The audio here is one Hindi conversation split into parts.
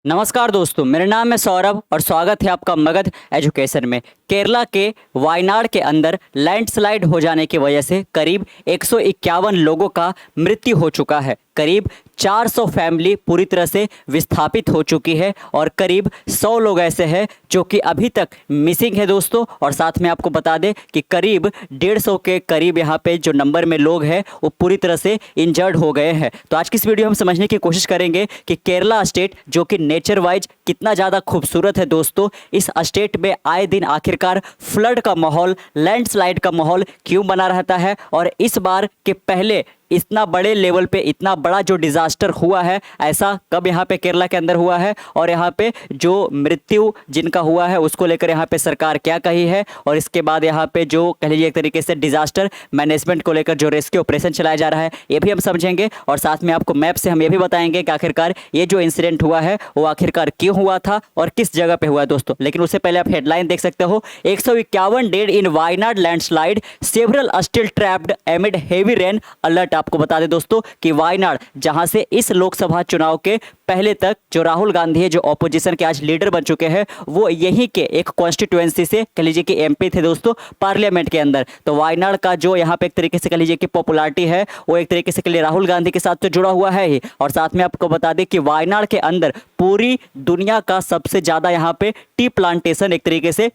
नमस्कार दोस्तों, मेरा नाम है सौरभ और स्वागत है आपका मगध एजुकेशन में। केरला के वायनाड के अंदर लैंडस्लाइड हो जाने की वजह से करीब 151 लोगों का मृत्यु हो चुका है। करीब 400 फैमिली पूरी तरह से विस्थापित हो चुकी है और करीब 100 लोग ऐसे हैं जो कि अभी तक मिसिंग है दोस्तों। और साथ में आपको बता दें कि करीब 150 के करीब यहाँ पे जो नंबर में लोग हैं वो पूरी तरह से इंजर्ड हो गए हैं। तो आज की इस वीडियो हम समझने की कोशिश करेंगे कि केरला स्टेट जो कि नेचर वाइज कितना ज़्यादा खूबसूरत है दोस्तों, इस स्टेट में आए दिन आखिरकार फ्लड का माहौल, लैंडस्लाइड का माहौल क्यों बना रहता है और इस बार के पहले इतना बड़े लेवल पे इतना बड़ा जो डिजास्टर हुआ है ऐसा कब यहाँ पे केरला के अंदर हुआ है और यहाँ पे जो मृत्यु जिनका हुआ है उसको लेकर यहाँ पे सरकार क्या कही है और इसके बाद यहाँ पे जो कह लीजिए एक तरीके से डिजास्टर मैनेजमेंट को लेकर जो रेस्क्यू ऑपरेशन चलाया जा रहा है ये भी हम समझेंगे। और साथ में आपको मैप से हम ये भी बताएंगे कि आखिरकार ये जो इंसिडेंट हुआ है वो आखिरकार क्यों हुआ था और किस जगह पे हुआ है दोस्तों। लेकिन उससे पहले आप हेडलाइन देख सकते हो, 151 dead in Wayanad landslide, several still trapped amid heavy rain alert. आपको बता दें दोस्तों कि वायनाड जहां से इस लोकसभा चुनाव के पहले तक जो राहुल गांधी है जो ऑपोजिशन के आज लीडर बन चुके हैं वो यहीं के एक कॉन्स्टिट्यूएंसी से कह लीजिए कि एमपी थे दोस्तों पार्लियामेंट के अंदर। तो वायनाड का जो यहाँ पे एक तरीके से कह लीजिए कि पॉपुलैरिटी है वो एक तरीके से कह लीजिए राहुल गांधी के साथ तो जुड़ा हुआ है ही। और साथ में आपको बता दें कि वायनाड के अंदर पूरी दुनिया का सबसे ज्यादा यहाँ पे टी प्लांटेशन एक तरीके से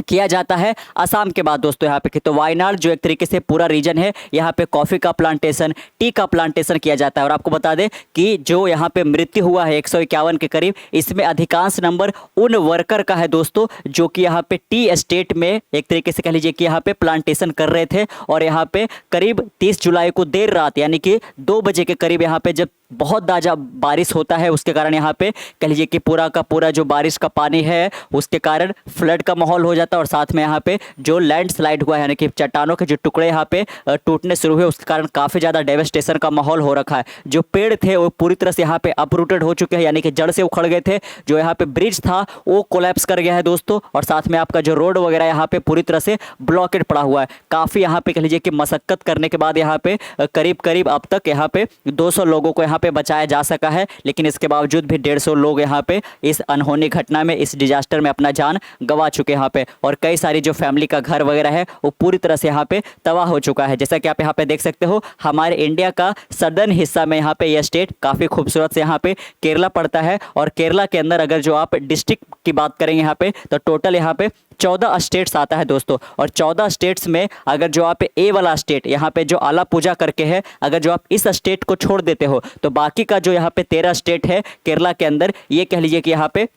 किया जाता है असम के बाद दोस्तों यहाँ पे। तो वायनाड जो एक तरीके से पूरा रीजन है यहाँ पे कॉफ़ी का प्लांटेशन, टी का प्लांटेशन किया जाता है। और आपको बता दें कि जो यहाँ पे मृत्यु हुआ है 151 के करीब, इसमें अधिकांश नंबर उन वर्कर का है दोस्तों जो कि यहाँ पे टी एस्टेट में एक तरीके से कह लीजिए कि यहाँ पे प्लांटेशन कर रहे थे। और यहाँ पे करीब 30 जुलाई को देर रात यानी कि 2 बजे के करीब यहाँ पे जब बहुत ज़्यादा बारिश होता है उसके कारण यहाँ पे कह लीजिए कि पूरा का पूरा जो बारिश का पानी है उसके कारण फ्लड का माहौल हो जाता है। और साथ में यहाँ पे जो लैंडस्लाइड हुआ है यानी कि चट्टानों के जो टुकड़े यहाँ पे टूटने शुरू हुए उसके कारण काफ़ी ज़्यादा डेवास्टेशन का माहौल हो रखा है। जो पेड़ थे वो पूरी तरह से यहाँ पे अपरूटेड हो चुके हैं यानी कि जड़ से उखड़ गए थे। जो यहाँ पे ब्रिज था वो कोलैप्स कर गया है दोस्तों। और साथ में आपका जो रोड वगैरह यहाँ पे पूरी तरह से ब्लॉकेड पड़ा हुआ है। काफ़ी यहाँ पे कह लीजिए कि मशक्कत करने के बाद यहाँ पे करीब करीब अब तक यहाँ पे 200 लोगों को यहाँ पे बचाया जा सका है। लेकिन इसके बावजूद भी 150 लोग यहाँ पे इस अनहोनी घटना में, इस डिजास्टर में अपना जान गंवा चुके हैं यहाँ पे। और कई सारी जो फैमिली का घर वगैरह है वो पूरी तरह से यहाँ पे तबाह हो चुका है। जैसा कि आप यहाँ पे देख सकते हो, हमारे इंडिया का सदर्न हिस्सा में यहाँ पे यह स्टेट काफ़ी खूबसूरत से यहाँ पे केरला पड़ता है। और केरला के अंदर अगर जो आप डिस्ट्रिक्ट की बात करेंगे यहाँ पे तो टोटल यहाँ पे 14 स्टेट्स आता है दोस्तों। और 14 स्टेट्स में अगर जो आप ए वाला स्टेट यहाँ पे जो आलापुझा करके है, अगर जो आप इस स्टेट को छोड़ देते हो तो बाकी का जो यहाँ पे 13 स्टेट है केरला के अंदर, ये कह लीजिए कि यहाँ पे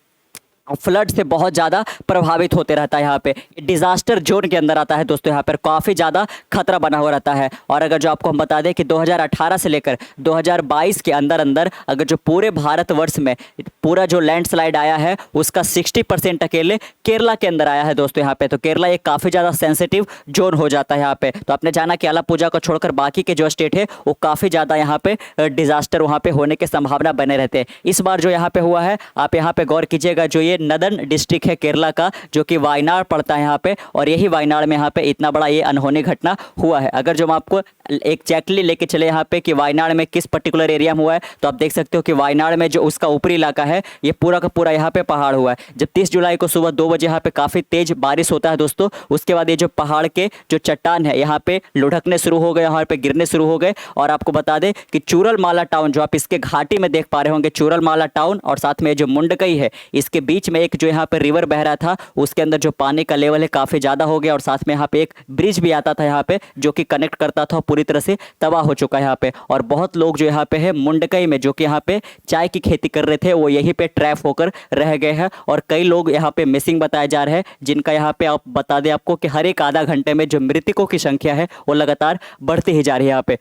फ्लड से बहुत ज़्यादा प्रभावित होते रहता है। यहाँ पे डिज़ास्टर जोन के अंदर आता है दोस्तों। यहाँ पर काफ़ी ज़्यादा खतरा बना हुआ रहता है। और अगर जो आपको हम बता दें कि 2018 से लेकर 2022 के अंदर अंदर अगर जो पूरे भारतवर्ष में पूरा जो लैंडस्लाइड आया है उसका 60% अकेले केरला के अंदर आया है दोस्तों यहाँ पे। तो केरला एक काफ़ी ज़्यादा सेंसिटिव जोन हो जाता है यहाँ पे। तो आपने जाना कि आलापुझा को छोड़कर बाकी के जो स्टेट है वो काफ़ी ज़्यादा यहाँ पे डिज़ास्टर वहाँ पे होने की संभावना बने रहते हैं। इस बार जो यहाँ पे हुआ है, आप यहाँ पे गौर कीजिएगा, जो ये नदर्न डिस्ट्रिक्ट है केरला का जो कि वायनाड पड़ता है यहाँ पे, और यही वायनाड में यहाँ पे इतना बड़ा ये अनहोनी घटना हुआ है। अगर जो हम आपको एग्जैक्टली लेके चले यहाँ पे कि वायनाड में किस पर्टिकुलर एरिया में हुआ है तो आप देख सकते हो कि वायनाड में जो उसका ऊपरी इलाका है ये पूरा का पूरा यहाँ पे पहाड़ हुआ है। जब 30 जुलाई को सुबह 2 बजे यहाँ पे काफ़ी तेज बारिश होता है दोस्तों, उसके बाद ये जो पहाड़ के जो चट्टान है यहाँ पे लुढ़कने शुरू हो गए, यहाँ पे गिरने शुरू हो गए। और आपको बता दें कि चूरलमाला टाउन जो आप इसके घाटी में देख पा रहे होंगे, चूरलमाला टाउन और साथ में जो मुंडकई है इसके बीच में एक जो यहाँ पे रिवर बह रहा था उसके अंदर जो पानी का लेवल है काफ़ी ज़्यादा हो गया। और साथ में यहाँ पे एक ब्रिज भी आता था यहाँ पे जो कि कनेक्ट करता था, पूरी तरह से तबाह हो चुका है यहाँ पे। और बहुत लोग जो यहाँ पे है मुंडकई में जो कि यहाँ पे चाय की खेती कर रहे थे वो यहीं पे ट्रैप होकर रह गए हैं। और कई लोग यहाँ पे मिसिंग बताए जा रहे हैं जिनका यहाँ पे आप बता दें आपको कि हर एक आधा घंटे में जो मृतकों की संख्या है वो लगातार बढ़ती ही जा रही है। यहाँ पे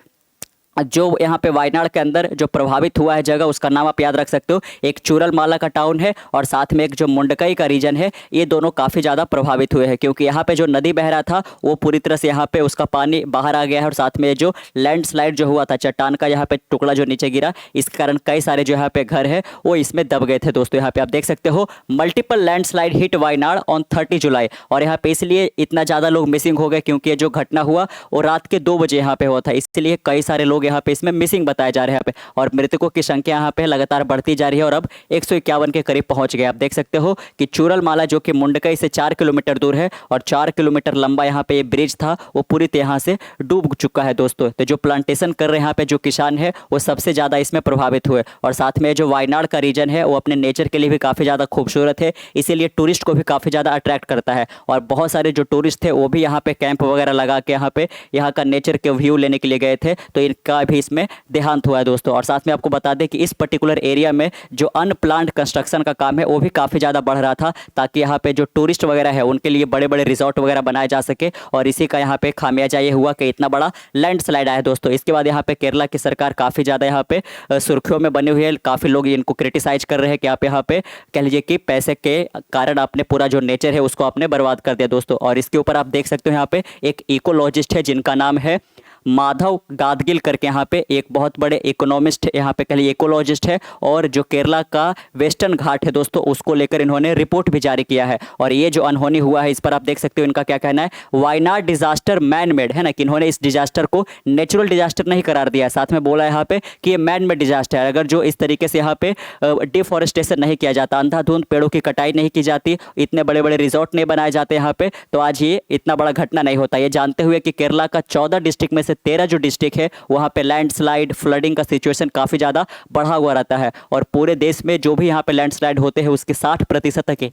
जो यहाँ पे वायनाड के अंदर जो प्रभावित हुआ है जगह उसका नाम आप याद रख सकते हो, एक चूरलमाला का टाउन है और साथ में एक जो मुंडकई का रीजन है, ये दोनों काफ़ी ज़्यादा प्रभावित हुए हैं क्योंकि यहाँ पे जो नदी बह रहा था वो पूरी तरह से यहाँ पे उसका पानी बाहर आ गया है। और साथ में जो लैंडस्लाइड जो हुआ था, चट्टान का यहाँ पे टुकड़ा जो नीचे गिरा, इसके कारण कई सारे जो यहाँ पे घर है वो इसमें दब गए थे दोस्तों। यहाँ पे आप देख सकते हो multiple landslide hit Wayanad on 30 जुलाई। और यहाँ पे इसलिए इतना ज़्यादा लोग मिसिंग हो गए क्योंकि ये जो घटना हुआ वो रात के 2 बजे यहाँ पे हुआ था, इसलिए कई सारे लोग लोग यहाँ पे इसमें मिसिंग बताए जा रहे हैं यहाँ पे, और मृतकों की संख्या यहाँ पे लगातार बढ़ती जा रही है और अब 151 के करीब पहुंच गए। आप देख सकते हो कि चूरलमाला जो कि मुंडकई से 4 किलोमीटर दूर है और 4 किलोमीटर लंबा यहाँ पे ये ब्रिज था, वो पूरी तरह से डूब चुका है दोस्तों। तो जो प्लांटेशन कर रहे हैं यहाँ पे जो किसान है वो सबसे ज़्यादा इसमें प्रभावित हुए, और साथ में जो वायनाड का रीजन है वो अपने नेचर के लिए भी काफ़ी ज़्यादा खूबसूरत है, इसीलिए टूरिस्ट को भी काफ़ी ज़्यादा अट्रैक्ट करता है। और बहुत सारे जो टूरिस्ट थे वो भी यहाँ पे कैंप वगैरह लगा के यहाँ का नेचर के व्यू लेने के लिए गए थे, तो इनका भी इसमें देहांत हुआ है दोस्तों। और साथ में आपको बता दें कि इस पर्टिकुलर एरिया में जो अनप्लान्ड कंस्ट्रक्शन का काम है वो भी काफ़ी ज़्यादा बढ़ रहा था, ताकि यहाँ पे जो टूरिस्ट वगैरह है उनके लिए बड़े बड़े रिजॉर्ट वगैरह बनाए जा सके, और इसी का यहाँ पे खामियाजा ये हुआ कि इतना बड़ा लैंडस्लाइड आया दोस्तों। इसके बाद यहाँ पे केरला की सरकार काफ़ी ज़्यादा यहाँ पे सुर्खियों में बनी हुई है। काफ़ी लोग इनको क्रिटिसाइज कर रहे हैं कि आप यहाँ पे कह लीजिए कि पैसे के कारण आपने पूरा जो नेचर है उसको आपने बर्बाद कर दिया दोस्तों। और इसके ऊपर आप देख सकते हो यहाँ पे एक इकोलॉजिस्ट है जिनका नाम है माधव गादगिल करके, यहाँ पे एक बहुत बड़े इकोनॉमिस्ट यहाँ पे कह लीजिए इकोलॉजिस्ट है, और जो केरला का वेस्टर्न घाट है दोस्तों उसको लेकर इन्होंने रिपोर्ट भी जारी किया है। और ये जो अनहोनी हुआ है इस पर आप देख सकते हो इनका क्या कहना है। वायनाड डिजास्टर मैन मेड है ना, कि इन्होंने इस डिजास्टर को नेचुरल डिजास्टर नहीं करार दिया है, साथ में बोला यहाँ पे कि ये मैन मेड डिजास्टर है। अगर जो इस तरीके से यहाँ पे डिफॉरेस्टेशन नहीं किया जाता, अंधाधुंध पेड़ों की कटाई नहीं की जाती, इतने बड़े बड़े रिजॉर्ट नहीं बनाए जाते यहाँ पे, तो आज ये इतना बड़ा घटना नहीं होता। ये जानते हुए कि केरला का 14 डिस्ट्रिक्ट में से 13 जो डिस्ट्रिक्ट है वहां पे लैंडस्लाइड फ्लडिंग का सिचुएशन काफी ज्यादा बढ़ा हुआ रहता है, और पूरे देश में जो भी यहाँ पे लैंडस्लाइड होते हैं उसके 60% तक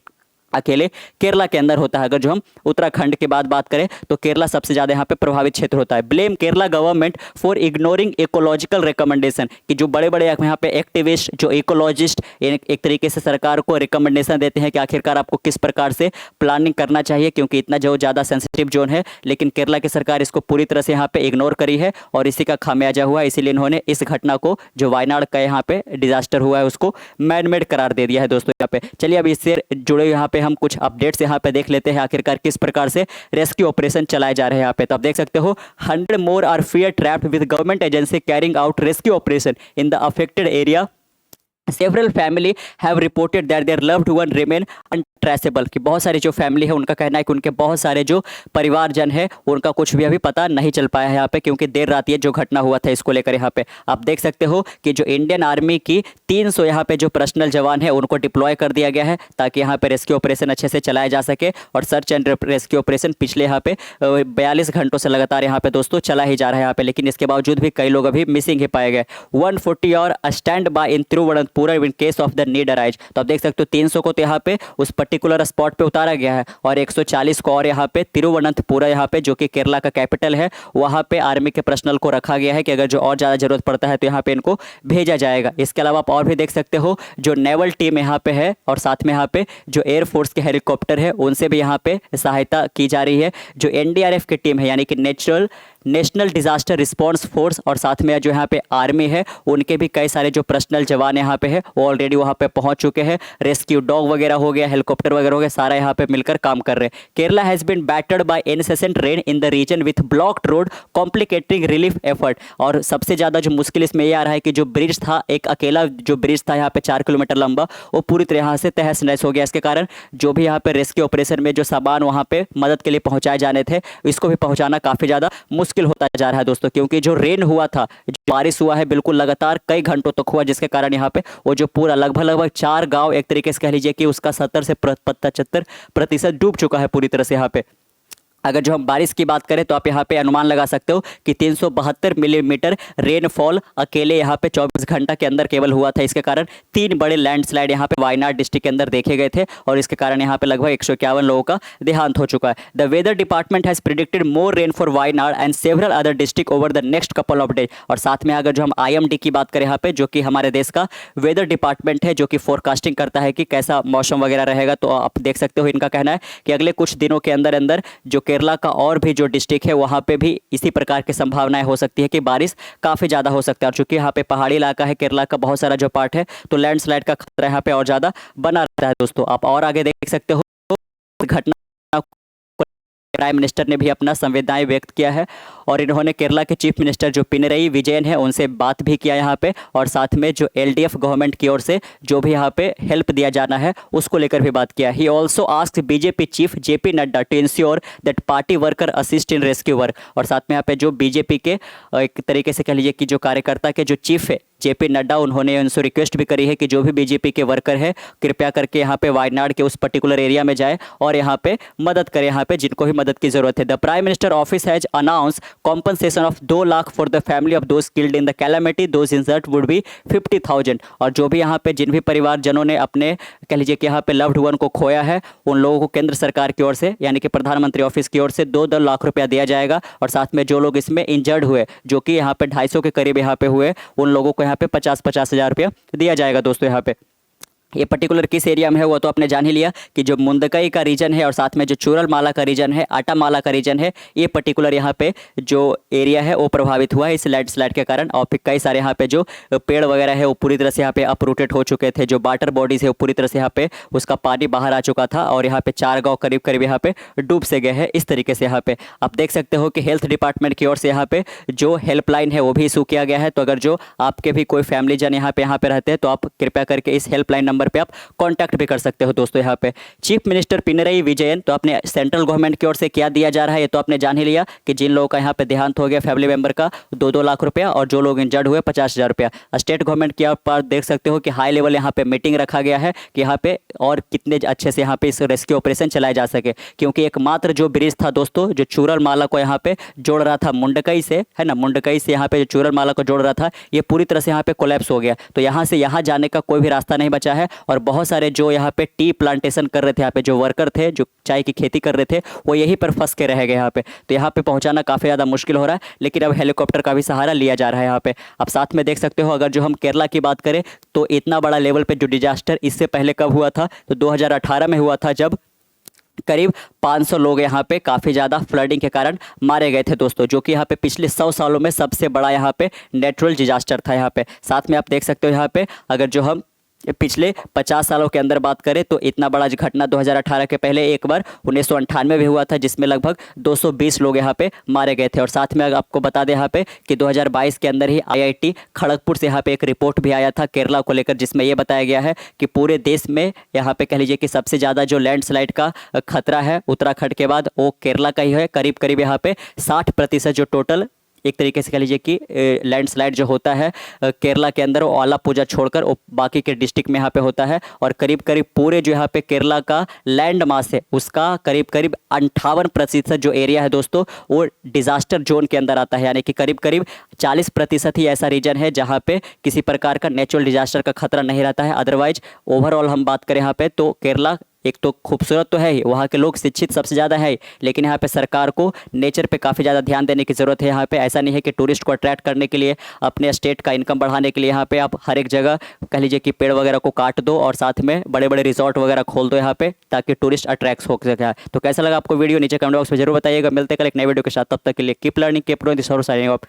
अकेले केरला के अंदर होता है। अगर जो हम उत्तराखंड के बात करें तो केरला सबसे ज़्यादा यहाँ पे प्रभावित क्षेत्र होता है। Blame Kerala government for ignoring ecological recommendation, कि जो बड़े बड़े यहाँ पे एक्टिविस्ट जो इकोलॉजिस्ट एक तरीके से सरकार को रिकमेंडेशन देते हैं कि आखिरकार आपको किस प्रकार से प्लानिंग करना चाहिए, क्योंकि इतना जो ज़्यादा सेंसिटिव जोन है, लेकिन केरला की सरकार इसको पूरी तरह से यहाँ पे इग्नोर करी है और इसी का खामियाजा हुआ। इसीलिए इन्होंने इस घटना को जो वायनाड का यहाँ पे डिजास्टर हुआ है उसको मैन मेड करार दे दिया है दोस्तों। यहाँ पे चलिए अब इससे जुड़े यहाँ पे हम कुछ अपडेट्स यहाँ पे देख लेते हैं, आखिरकार किस प्रकार से रेस्क्यू ऑपरेशन चलाए जा रहे हैं यहाँ पे। तो आप देख सकते हो 100 more are fear trapped with government agency carrying out rescue operation in the affected area. Several family have reported that their loved one remain untraceable, कि बहुत सारी जो फैमिली है उनका कहना है कि उनके बहुत सारे जो परिवारजन है उनका कुछ भी अभी पता नहीं चल पाया है यहाँ पे, क्योंकि देर रात ये जो घटना हुआ था इसको लेकर यहाँ पे आप देख सकते हो कि जो इंडियन आर्मी की 300 यहाँ पे जो पर्सनल जवान है उनको डिप्लॉय कर दिया गया है, ताकि यहाँ पे रेस्क्यू ऑपरेशन अच्छे से चलाया जा सके। और सर्च एंड रेस्क्यू ऑपरेशन पिछले यहाँ पे 42 घंटों से लगातार यहाँ पे दोस्तों चला ही जा रहा है यहाँ पे, लेकिन इसके बावजूद भी कई लोग अभी मिसिंग ही पाए गए। 140 और stand by in Thiruvananthapuram in case of the need arise. तो आप देख सकते हो 300 को तो यहाँ पे उस पर्टिकुलर स्पॉट पे उतारा गया है, और 140 को और यहाँ पे तिरुवनंतपुरम यहाँ पे जो कि केरला का कैपिटल है वहाँ पे आर्मी के पर्सनल को रखा गया है कि अगर जो और ज़्यादा जरूरत पड़ता है तो यहाँ पे इनको भेजा जाएगा। इसके अलावा आप और भी देख सकते हो जो नेवल टीम यहाँ पे है, और साथ में यहाँ पे जो एयरफोर्स के हेलीकॉप्टर है उनसे भी यहाँ पे सहायता की जा रही है। जो NDRF की टीम है यानी कि नेशनल डिजास्टर रिस्पांस फोर्स, और साथ में जो यहाँ पे आर्मी है उनके भी कई सारे जो पर्सनल जवान यहाँ पे है वो ऑलरेडी वहाँ पे पहुँच चुके हैं। रेस्क्यू डॉग वगैरह हो गया, हेलीकॉप्टर वगैरह हो गया, सारा यहाँ पे मिलकर काम कर रहे हैं। Kerala has been battered by incessant rain in the region with blocked road complicating relief effort. और सबसे ज़्यादा जो मुश्किल इसमें ये आ रहा है कि जो ब्रिज था, एक अकेला जो ब्रिज था यहाँ पे 4 किलोमीटर लंबा, वो पूरी तरह से तहस नहस हो गया। इसके कारण जो भी यहाँ पे रेस्क्यू ऑपरेशन में जो सामान वहाँ पे मदद के लिए पहुँचाए जाने थे इसको भी पहुँचाना काफ़ी ज़्यादा मुश्किल होता जा रहा है दोस्तों, क्योंकि जो रेन हुआ था, जो बारिश हुआ है बिल्कुल लगातार कई घंटों तक हुआ, जिसके कारण यहाँ पे वो जो पूरा लगभग 4 गांव एक तरीके से कह लीजिए कि उसका 70 से 75% डूब चुका है पूरी तरह से यहाँ पे। अगर जो हम बारिश की बात करें तो आप यहाँ पे अनुमान लगा सकते हो कि 372 मिलीमीटर रेनफॉल अकेले यहाँ पे 24 घंटा के अंदर केवल हुआ था। इसके कारण 3 बड़े लैंडस्लाइड यहाँ पे वायनाड डिस्ट्रिक्ट के अंदर देखे गए थे, और इसके कारण यहाँ पे लगभग 151 लोगों का देहांत हो चुका है। The weather department has predicted more rain for Wayanad and several other district over the next couple of days. और साथ में अगर जो हम IMD की बात करें यहाँ पे, जो कि हमारे देश का वेदर डिपार्टमेंट है जो कि फोरकास्टिंग करता है कि कैसा मौसम वगैरह रहेगा, तो आप देख सकते हो इनका कहना है कि अगले कुछ दिनों के अंदर अंदर जो केरला का और भी जो डिस्ट्रिक्ट है वहाँ पे भी इसी प्रकार की संभावनाएं हो सकती है कि बारिश काफ़ी ज़्यादा हो सकता है। और चूंकि यहाँ पे पहाड़ी इलाका है केरला का बहुत सारा जो पार्ट है, तो लैंडस्लाइड का खतरा यहाँ पे और ज़्यादा बना रहता है दोस्तों। आप और आगे देख सकते हो घटना प्राइम मिनिस्टर ने भी अपना संवेदनाएं व्यक्त किया है और इन्होंने केरला के चीफ मिनिस्टर जो पिनरई विजयन है उनसे बात भी किया यहाँ पे, और साथ में जो एलडीएफ गवर्नमेंट की ओर से जो भी यहाँ पे हेल्प दिया जाना है उसको लेकर भी बात किया। He also asked BJP chief JP Nadda to ensure that party worker assist in rescue work. और साथ में यहाँ पे जो बीजेपी के एक तरीके से कह लीजिए कि जो कार्यकर्ता के जो चीफ है जेपी नड्डा, उन्होंने उनसे रिक्वेस्ट भी करी है कि जो भी बीजेपी के वर्कर है कृपया करके यहाँ पे वायनाड के उस पर्टिकुलर एरिया में जाए और यहाँ पे मदद करें, यहाँ पे जिनको भी मदद की जरूरत है। The prime minister office has announce compensation of 2 lakh for the family of those killed in the calamity, those injured would be 50,000। और जो भी यहाँ पे जिन भी परिवारजनों ने अपने कह लीजिए कि यहाँ पे लव्ड वन को खोया है उन लोगों को केंद्र सरकार की ओर से यानी कि प्रधानमंत्री ऑफिस की ओर से 2 लाख रुपया दिया जाएगा। और साथ में जो लोग इसमें इंजर्ड हुए जो कि यहाँ पे 250 के करीब यहाँ पे हुए उन लोगों को यहाँ पे 50,000 रुपया दिया जाएगा। दोस्तों यहाँ पे ये पर्टिकुलर किस एरिया में है वो तो आपने जान ही लिया कि जो मुंदकई का रीजन है और साथ में जो चूरलमाला का रीजन है, आटामाला का रीजन है, ये पर्टिकुलर यहाँ पे जो एरिया है वो प्रभावित हुआ है इस लैंडस्लाइड के कारण। और फिर कई सारे यहाँ पे जो पेड़ वगैरह है वो पूरी तरह से यहाँ पे अपरूटेड हो चुके थे, जो वाटर बॉडीज है वो पूरी तरह से यहाँ पे उसका पानी बाहर आ चुका था और यहाँ पे 4 गाँव करीब करीब यहाँ पे डूब से गए हैं। इस तरीके से यहाँ पे आप देख सकते हो कि हेल्थ डिपार्टमेंट की ओर से यहाँ पे जो हेल्पलाइन है वो भी इशू किया गया है। तो अगर जो आपके भी कोई फैमिली जन यहाँ पे रहते हैं तो आप कृपया करके इस हेल्पलाइन नंबर पे आप कांटेक्ट भी कर सकते हो। दोस्तों यहाँ पे चीफ मिनिस्टर पिनरई विजयन, तो अपने सेंट्रल गवर्नमेंट की ओर से क्या दिया जा रहा है ये तो आपने जान ही लिया कि जिन लोगों का यहाँ पे देहांत हो गया फैमिली मेंबर का 2-2 लाख रुपया और जो लोग इंजर्ड हुए 50,000 रुपया। स्टेट गवर्नमेंट की पर देख सकते हो कि हाई लेवल यहाँ पे मीटिंग रखा गया है कि यहाँ पे और कितने अच्छे से यहाँ पे इस रेस्क्यू ऑपरेशन चलाया जा सके, क्योंकि एकमात्र जो ब्रिज था दोस्तों जो चूरलमाला को यहाँ पे जोड़ रहा था मुंडकई से, है ना, मुंडकई से यहाँ पे जो चूरलमाला को जोड़ रहा था ये पूरी तरह से यहाँ पे कोलैप्स हो गया। तो यहाँ से यहाँ जाने का कोई भी रास्ता नहीं बचा है और बहुत सारे जो यहाँ पे टी प्लांटेशन कर रहे थे, यहाँ पे जो वर्कर थे जो चाय की खेती कर रहे थे वो यहीं पर फंस के रह गए यहाँ पे। तो यहाँ पे पहुँचाना काफ़ी ज़्यादा मुश्किल हो रहा है, लेकिन अब हेलीकॉप्टर का भी सहारा लिया जा रहा है यहाँ पे। अब साथ में देख सकते हो अगर जो हम केरला की बात करें तो इतना बड़ा लेवल पे जो डिजास्टर इससे पहले कब हुआ था तो 2018 में हुआ था, जब करीब 500 लोग यहाँ पे काफ़ी ज़्यादा फ्लडिंग के कारण मारे गए थे दोस्तों, जो कि यहाँ पे पिछले 100 सालों में सबसे बड़ा यहाँ पे नेचुरल डिजास्टर था यहाँ पे। साथ में आप देख सकते हो यहाँ पे अगर जो हम पिछले 50 सालों के अंदर बात करें तो इतना बड़ा घटना 2018 के पहले एक बार 1998 में हुआ था जिसमें लगभग 220 लोग यहाँ पे मारे गए थे। और साथ में आपको बता दें यहाँ पे कि 2022 के अंदर ही आईआईटी खड़गपुर से यहाँ पे एक रिपोर्ट भी आया था केरला को लेकर, जिसमें ये बताया गया है कि पूरे देश में यहाँ पे कह लीजिए कि सबसे ज़्यादा जो लैंडस्लाइड का खतरा है उत्तराखंड के बाद वो केरला का ही है। करीब करीब यहाँ पे 60% जो टोटल एक तरीके से कह लीजिए कि लैंडस्लाइड जो होता है केरला के अंदर वो आलापुझा छोड़कर वो बाकी के डिस्ट्रिक्ट में यहाँ पे होता है। और करीब करीब पूरे जो यहाँ पे केरला का लैंड मास है उसका करीब करीब 58% जो एरिया है दोस्तों वो डिजास्टर जोन के अंदर आता है, यानी कि करीब करीब 40% ही ऐसा रीजन है जहाँ पे किसी प्रकार का नेचुरल डिजास्टर का खतरा नहीं रहता है। अदरवाइज ओवरऑल हम बात करें यहाँ पे तो केरला एक तो खूबसूरत तो है ही, वहाँ के लोग शिक्षित सबसे ज़्यादा है, लेकिन यहाँ पे सरकार को नेचर पे काफ़ी ज़्यादा ध्यान देने की ज़रूरत है। यहाँ पे ऐसा नहीं है कि टूरिस्ट को अट्रैक्ट करने के लिए अपने स्टेट का इनकम बढ़ाने के लिए यहाँ पे आप हर एक जगह कह लीजिए कि पेड़ वगैरह को काट दो और साथ में बड़े बड़े रिजॉर्ट वगैरह खोल दो यहाँ पे ताकि टूरिस्ट अट्रैक्ट हो सके। तो कैसा लगा आपको वीडियो नीचे कमेंट बॉक्स में जरूर बताइएगा। मिलते कल एक नए वीडियो के साथ, तब तक के लिए keep learning keep growing. This is signing off.